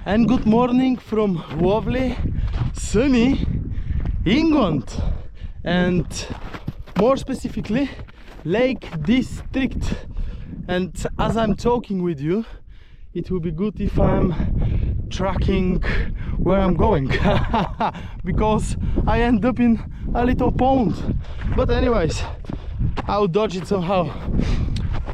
and good morning from lovely, sunny England, and more specifically Lake District. And as I'm talking with you, it will be good if I'm tracking where I'm going because I end up in a little pond. But anyways, I'll dodge it somehow.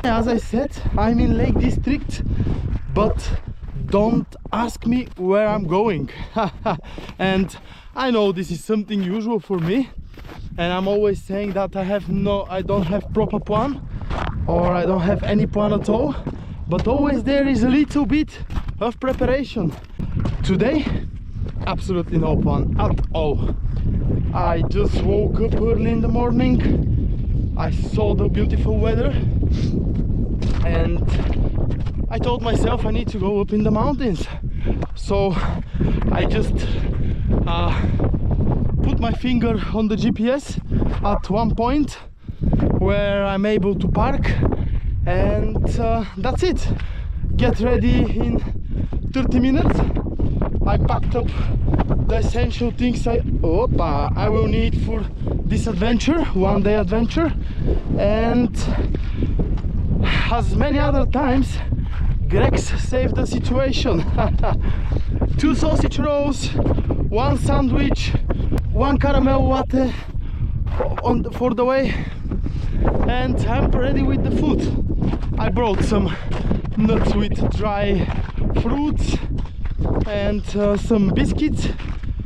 As I said, I'm in Lake District, but don't ask me where I'm going. And I know this is something usual for me, and I'm always saying that I don't have proper plan, or I don't have any plan at all, but always there is a little bit of preparation. Today, absolutely no plan at all. I just woke up early in the morning, I saw the beautiful weather, and I told myself I need to go up in the mountains. So I just put my finger on the GPS at one point where I'm able to park, and that's it. Get ready in 30 minutes. I packed up the essential things I will need for this adventure, one-day adventure. And as many other times, Greggs saved the situation. 2 sausage rolls, 1 sandwich, 1 caramel latte for the way, and I'm ready with the food. I brought some nuts with dry fruits and some biscuits,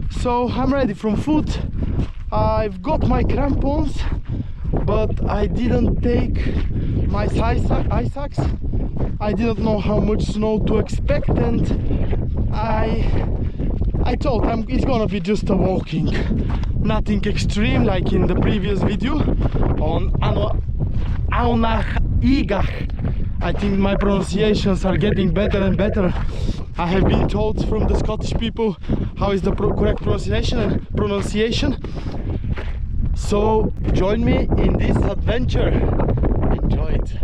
so I'm ready from food. I've got my crampons, but I didn't take my ice axe. I didn't know how much snow to expect, and I thought it's gonna be just a walking, nothing extreme like in the previous video on Aonach-Igach. I think my pronunciations are getting better and better. I have been told from the Scottish people how is the correct pronunciation. So join me in this adventure. Enjoy it.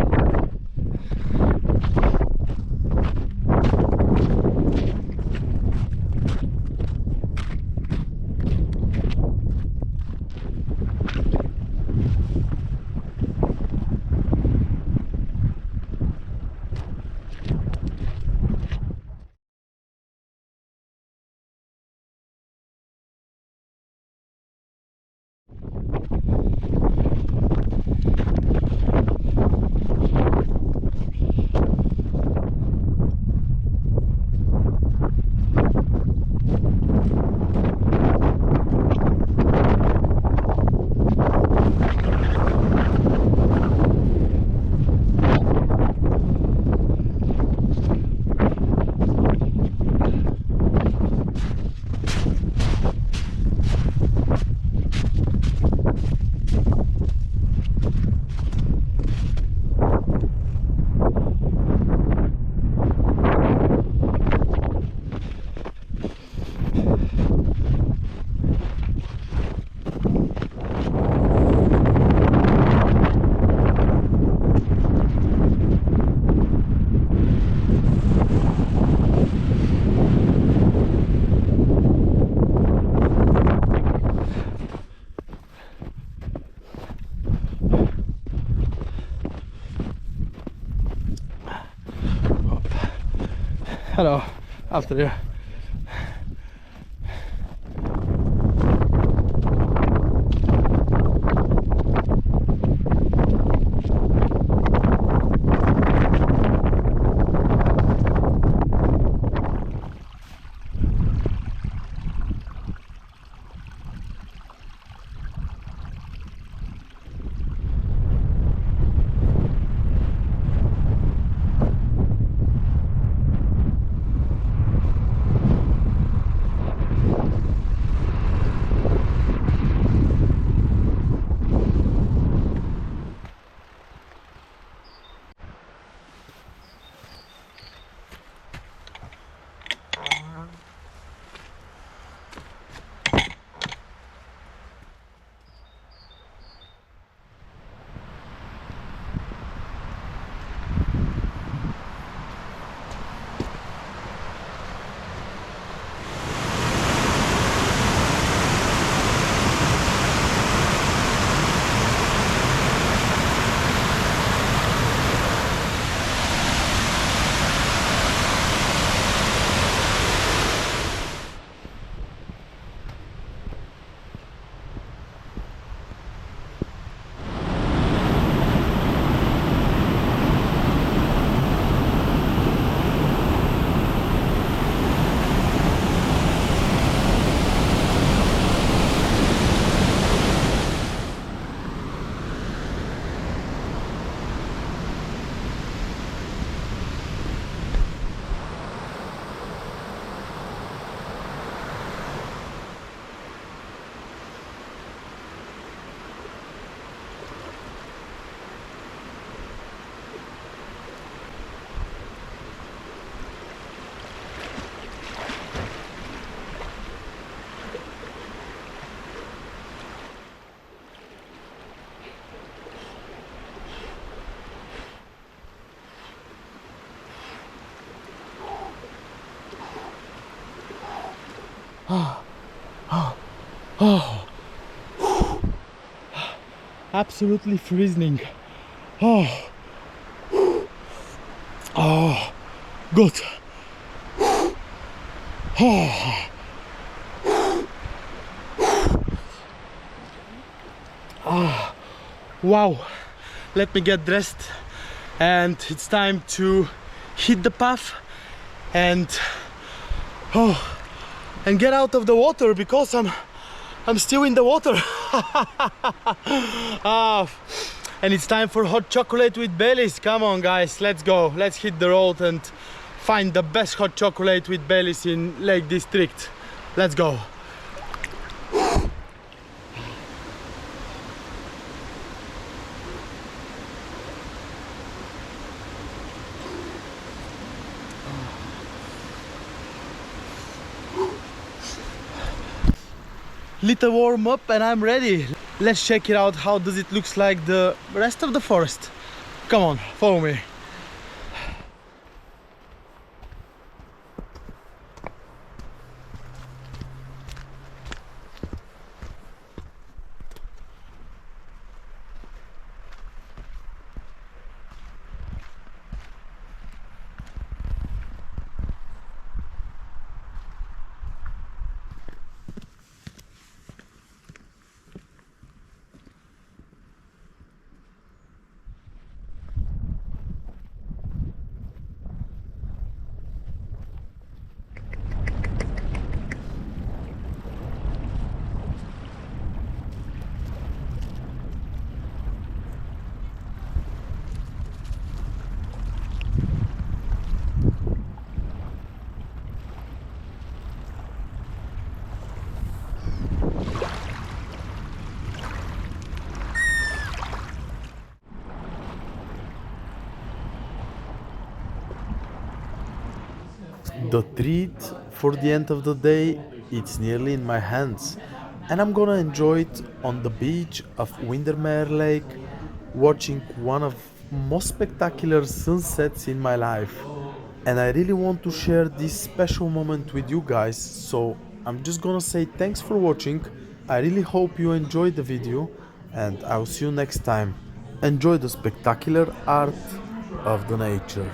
Hello, after you. Oh, absolutely freezing. Oh, oh, good. Oh. Ah, wow. Let me get dressed, and it's time to hit the path and and get out of the water, because I'm still in the water. Ah, and it's time for hot chocolate with Baileys. Come on guys, let's go. Let's hit the road and find the best hot chocolate with Baileys in Lake District. Let's go. Little warm up and I'm ready. Let's check it out. How does it looks like the rest of the forest? Come on, follow me. The treat for the end of the day, it's nearly in my hands, and I'm gonna enjoy it on the beach of Windermere Lake, watching one of most spectacular sunsets in my life. And I really want to share this special moment with you guys, so I'm just gonna say thanks for watching. I really hope you enjoyed the video, and I'll see you next time. Enjoy the spectacular art of the nature.